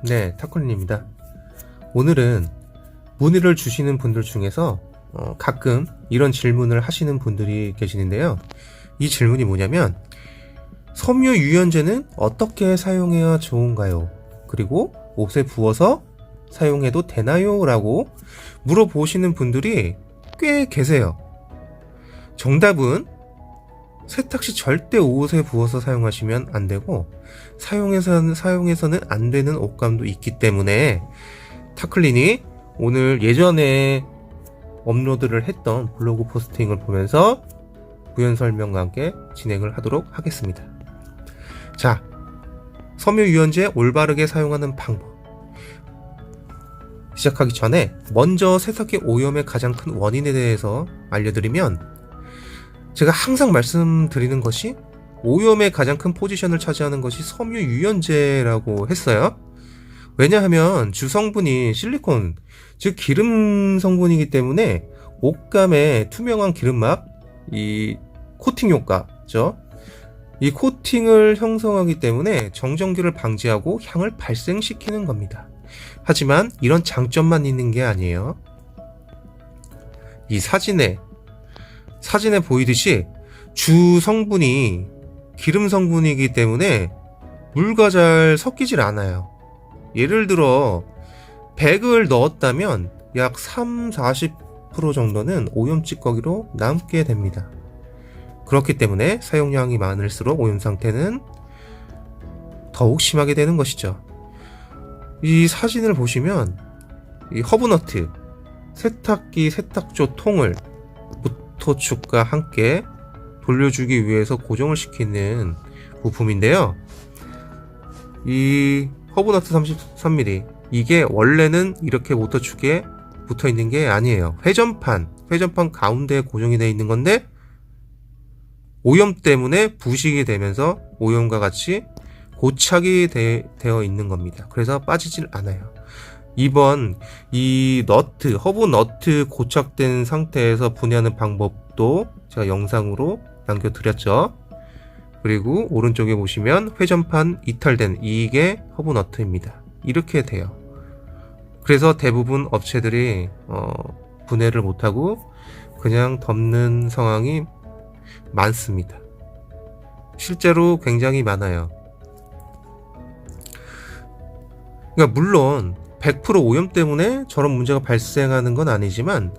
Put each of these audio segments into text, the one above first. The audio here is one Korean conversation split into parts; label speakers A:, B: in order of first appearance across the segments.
A: 네, 타콜린입니다. 오늘은 문의를 주시는 분들 중에서 가끔 이런 질문을 하시는 분들이 계시는데요. 이 질문이 뭐냐면 섬유 유연제는 어떻게 사용해야 좋은가요? 그리고 옷에 부어서 사용해도 되나요? 라고 물어보시는 분들이 꽤 계세요. 정답은 세탁 시 절대 옷에 부어서 사용하시면 안 되고 사용해서는 안 되는 옷감도 있기 때문에 타클린이 오늘 예전에 업로드를 했던 블로그 포스팅을 보면서 부연 설명과 함께 진행을 하도록 하겠습니다. 자, 섬유 유연제 올바르게 사용하는 방법. 시작하기 전에 먼저 세탁기 오염의 가장 큰 원인에 대해서 알려드리면, 제가 항상 말씀드리는 것이 오염의 가장 큰 포지션을 차지하는 것이 섬유 유연제라고 했어요. 왜냐하면 주성분이 실리콘, 즉 기름 성분이기 때문에 옷감에 투명한 기름막, 이 코팅 효과죠. 이 코팅을 형성하기 때문에 정전기를 방지하고 향을 발생시키는 겁니다. 하지만 이런 장점만 있는 게 아니에요. 이 사진에 보이듯이 주 성분이 기름 성분이기 때문에 물과 잘 섞이질 않아요. 예를 들어 100을 넣었다면 약 30-40% 정도는 오염 찌꺼기로 남게 됩니다. 그렇기 때문에 사용량이 많을수록 오염 상태는 더욱 심하게 되는 것이죠. 이 사진을 보시면 이 허브너트, 세탁기 세탁조 통을 모터축과 함께 돌려주기 위해서 고정을 시키는 부품인데요. 이 허브너트 33mm, 이게 원래는 이렇게 모터축에 붙어 있는 게 아니에요. 회전판 가운데에 고정이 되어 있는 건데 오염 때문에 부식이 되면서 오염과 같이 고착이 되어 있는 겁니다. 그래서 빠지질 않아요. 이번 이 허브 너트 고착된 상태에서 분해하는 방법도 제가 영상으로 남겨드렸죠. 그리고 오른쪽에 보시면 회전판 이탈된, 이게 허브 너트입니다. 이렇게 돼요. 그래서 대부분 업체들이 분해를 못하고 그냥 덮는 상황이 많습니다. 실제로 굉장히 많아요. 그러니까 물론 100% 오염 때문에 저런 문제가 발생하는 건 아니지만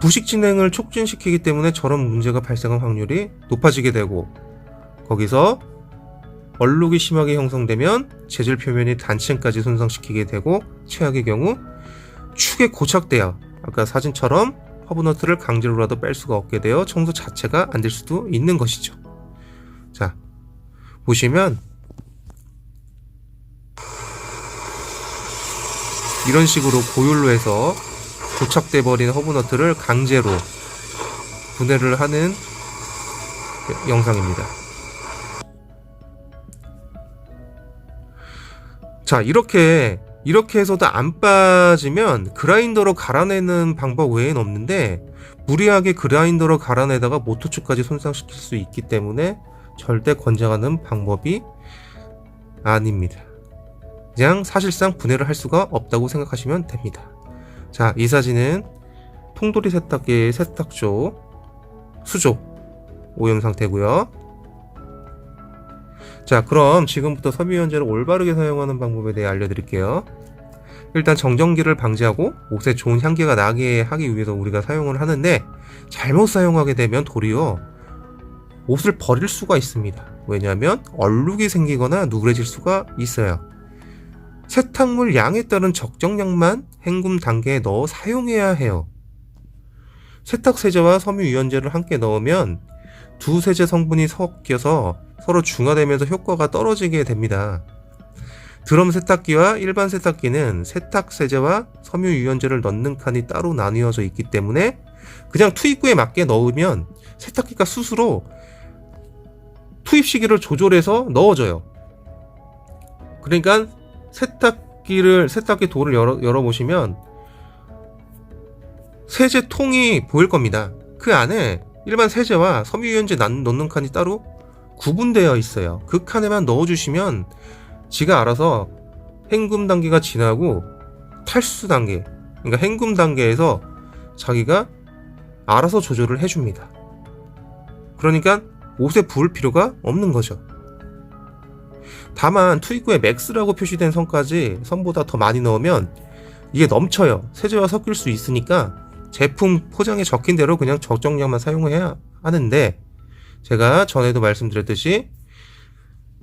A: 부식 진행을 촉진시키기 때문에 저런 문제가 발생할 확률이 높아지게 되고, 거기서 얼룩이 심하게 형성되면 재질 표면이 단층까지 손상시키게 되고, 최악의 경우 축에 고착되어 아까 사진처럼 허브너트를 강제로라도 뺄 수가 없게 되어 청소 자체가 안 될 수도 있는 것이죠. 자, 보시면 이런 식으로 고율로 해서 고착돼 버린 허브너트를 강제로 분해를 하는 영상입니다. 자, 이렇게 해서도 안 빠지면 그라인더로 갈아내는 방법 외에는 없는데, 무리하게 그라인더로 갈아내다가 모터축까지 손상시킬 수 있기 때문에 절대 권장하는 방법이 아닙니다. 그냥 사실상 분해를 할 수가 없다고 생각하시면 됩니다. 자, 이 사진은 통돌이 세탁기의 세탁조 수조 오염 상태고요. 자, 그럼 지금부터 섬유 유연제를 올바르게 사용하는 방법에 대해 알려드릴게요. 일단 정전기를 방지하고 옷에 좋은 향기가 나게 하기 위해서 우리가 사용을 하는데, 잘못 사용하게 되면 도리어 옷을 버릴 수가 있습니다. 왜냐하면 얼룩이 생기거나 누그러질 수가 있어요. 세탁물 양에 따른 적정량만 헹굼 단계에 넣어 사용해야 해요. 세탁 세제와 섬유 유연제를 함께 넣으면 두 세제 성분이 섞여서 서로 중화되면서 효과가 떨어지게 됩니다. 드럼 세탁기와 일반 세탁기는 세탁 세제와 섬유 유연제를 넣는 칸이 따로 나뉘어져 있기 때문에 그냥 투입구에 맞게 넣으면 세탁기가 스스로 투입 시기를 조절해서 넣어줘요. 그러니까 세탁기 도를 열어보시면 세제통이 보일 겁니다. 그 안에 일반 세제와 섬유유연제 넣는 칸이 따로 구분되어 있어요. 그 칸에만 넣어주시면 지가 알아서 헹굼 단계가 지나고 탈수 단계, 그러니까 헹굼 단계에서 자기가 알아서 조절을 해줍니다. 그러니까 옷에 부을 필요가 없는 거죠. 다만 투입구에 맥스라고 표시된 선보다 더 많이 넣으면 이게 넘쳐요. 세제와 섞일 수 있으니까 제품 포장에 적힌 대로 그냥 적정량만 사용해야 하는데, 제가 전에도 말씀드렸듯이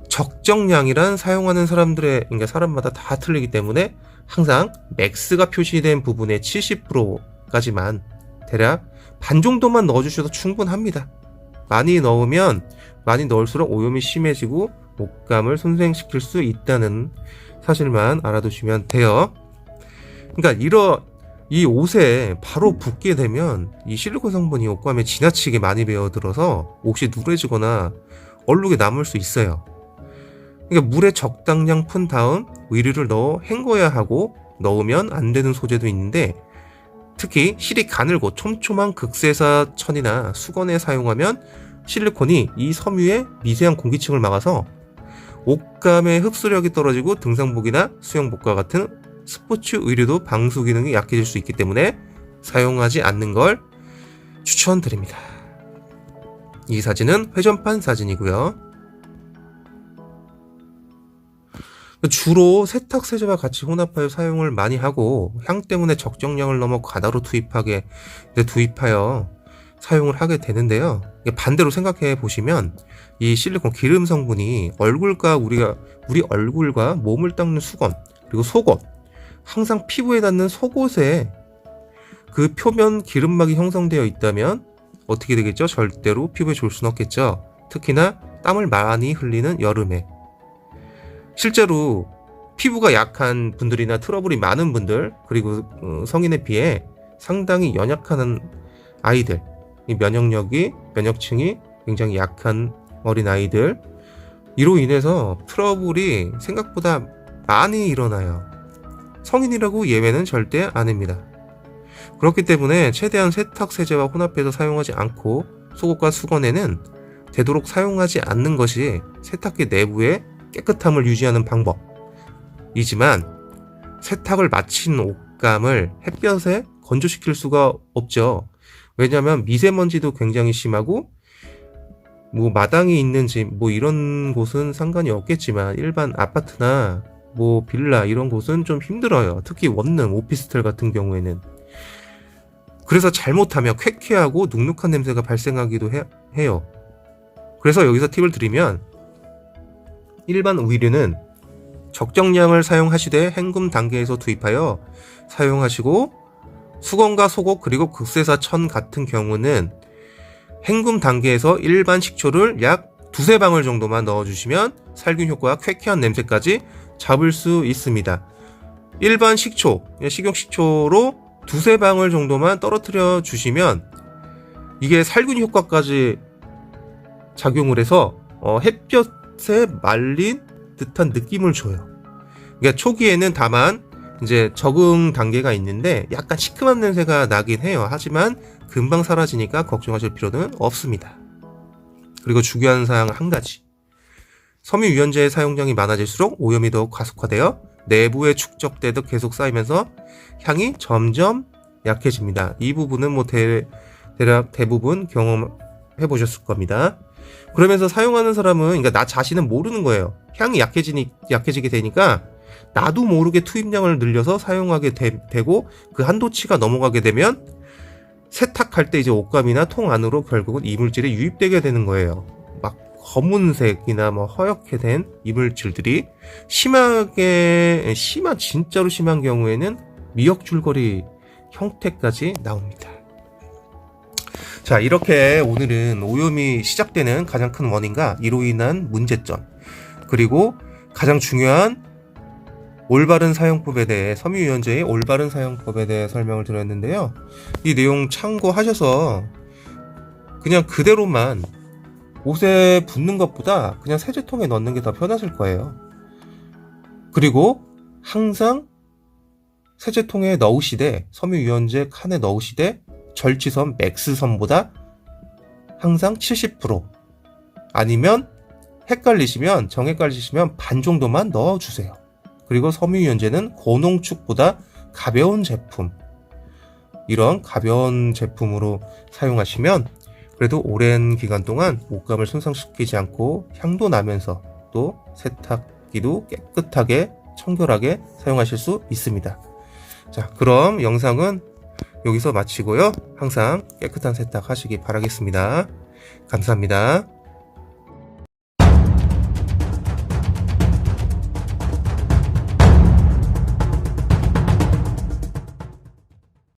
A: 적정량이란 사용하는 그러니까 사람마다 다 틀리기 때문에 항상 맥스가 표시된 부분의 70%까지만 대략 반 정도만 넣어주셔도 충분합니다. 많이 넣을수록 오염이 심해지고 옷감을 손상시킬 수 있다는 사실만 알아두시면 돼요. 그러니까 이 옷에 바로 붙게 되면 이 실리콘 성분이 옷감에 지나치게 많이 배어들어서 옷이 누래지거나 얼룩이 남을 수 있어요. 그러니까 물에 적당량 푼 다음 의류를 넣어 헹궈야 하고, 넣으면 안 되는 소재도 있는데, 특히 실이 가늘고 촘촘한 극세사 천이나 수건에 사용하면 실리콘이 이 섬유의 미세한 공기층을 막아서 옷감의 흡수력이 떨어지고 등산복이나 수영복과 같은 스포츠 의류도 방수 기능이 약해질 수 있기 때문에 사용하지 않는 걸 추천드립니다. 이 사진은 회전판 사진이고요. 주로 세탁 세제와 같이 혼합하여 사용을 많이 하고, 향 때문에 적정량을 넘어 과다로 투입하여 사용을 하게 되는데요. 반대로 생각해 보시면 이 실리콘 기름 성분이 우리 얼굴과 몸을 닦는 수건, 그리고 속옷, 항상 피부에 닿는 속옷에 그 표면 기름막이 형성되어 있다면 어떻게 되겠죠? 절대로 피부에 좋을 수는 없겠죠. 특히나 땀을 많이 흘리는 여름에. 실제로 피부가 약한 분들이나 트러블이 많은 분들, 그리고 성인에 비해 상당히 연약한 아이들, 이 면역층이 굉장히 약한 어린 아이들, 이로 인해서 트러블이 생각보다 많이 일어나요. 성인이라고 예외는 절대 아닙니다. 그렇기 때문에 최대한 세탁 세제와 혼합해서 사용하지 않고, 속옷과 수건에는 되도록 사용하지 않는 것이 세탁기 내부의 깨끗함을 유지하는 방법이지만, 세탁을 마친 옷감을 햇볕에 건조시킬 수가 없죠. 왜냐하면 미세먼지도 굉장히 심하고, 마당이 있는 집, 이런 곳은 상관이 없겠지만, 일반 아파트나 빌라 이런 곳은 좀 힘들어요. 특히 원룸, 오피스텔 같은 경우에는. 그래서 잘못하면 쾌쾌하고 눅눅한 냄새가 발생하기도 해요. 그래서 여기서 팁을 드리면, 일반 의류는 적정량을 사용하시되 헹굼 단계에서 투입하여 사용하시고, 수건과 속옷 그리고 극세사 천 같은 경우는 헹굼 단계에서 일반 식초를 약 두세 방울 정도만 넣어주시면 살균 효과와 쾌쾌한 냄새까지 잡을 수 있습니다. 일반 식용식초로 두세 방울 정도만 떨어뜨려 주시면 이게 살균 효과까지 작용을 해서 햇볕에 말린 듯한 느낌을 줘요. 그러니까 초기에는 다만 이제 적응 단계가 있는데 약간 시큼한 냄새가 나긴 해요. 하지만 금방 사라지니까 걱정하실 필요는 없습니다. 그리고 중요한 사항 한 가지. 섬유유연제의 사용량이 많아질수록 오염이 더욱 가속화되어 내부에 축적되듯 계속 쌓이면서 향이 점점 약해집니다. 이 부분은 대략 대부분 경험해 보셨을 겁니다. 그러면서 사용하는 사람은, 그러니까 나 자신은 모르는 거예요. 향이 약해지게 되니까 나도 모르게 투입량을 늘려서 사용하게 되고, 그 한도치가 넘어가게 되면 세탁할 때 이제 옷감이나 통 안으로 결국은 이물질이 유입되게 되는 거예요. 막 검은색이나 허옇게 된 이물질들이 진짜로 심한 경우에는 미역줄거리 형태까지 나옵니다. 자, 이렇게 오늘은 오염이 시작되는 가장 큰 원인과 이로 인한 문제점, 그리고 가장 중요한 올바른 사용법에 대해, 섬유유연제의 올바른 사용법에 대해 설명을 드렸는데요. 이 내용 참고하셔서 그냥 그대로만 옷에 붓는 것보다 그냥 세제통에 넣는 게 더 편하실 거예요. 그리고 항상 세제통에 넣으시되, 섬유유연제 칸에 넣으시되 절지선 맥스선보다 항상 70% 아니면 헷갈리시면 반 정도만 넣어주세요. 그리고 섬유유연제는 고농축보다 가벼운 제품, 이런 가벼운 제품으로 사용하시면 그래도 오랜 기간 동안 옷감을 손상시키지 않고 향도 나면서 또 세탁기도 깨끗하게 청결하게 사용하실 수 있습니다. 자, 그럼 영상은 여기서 마치고요. 항상 깨끗한 세탁 하시기 바라겠습니다. 감사합니다.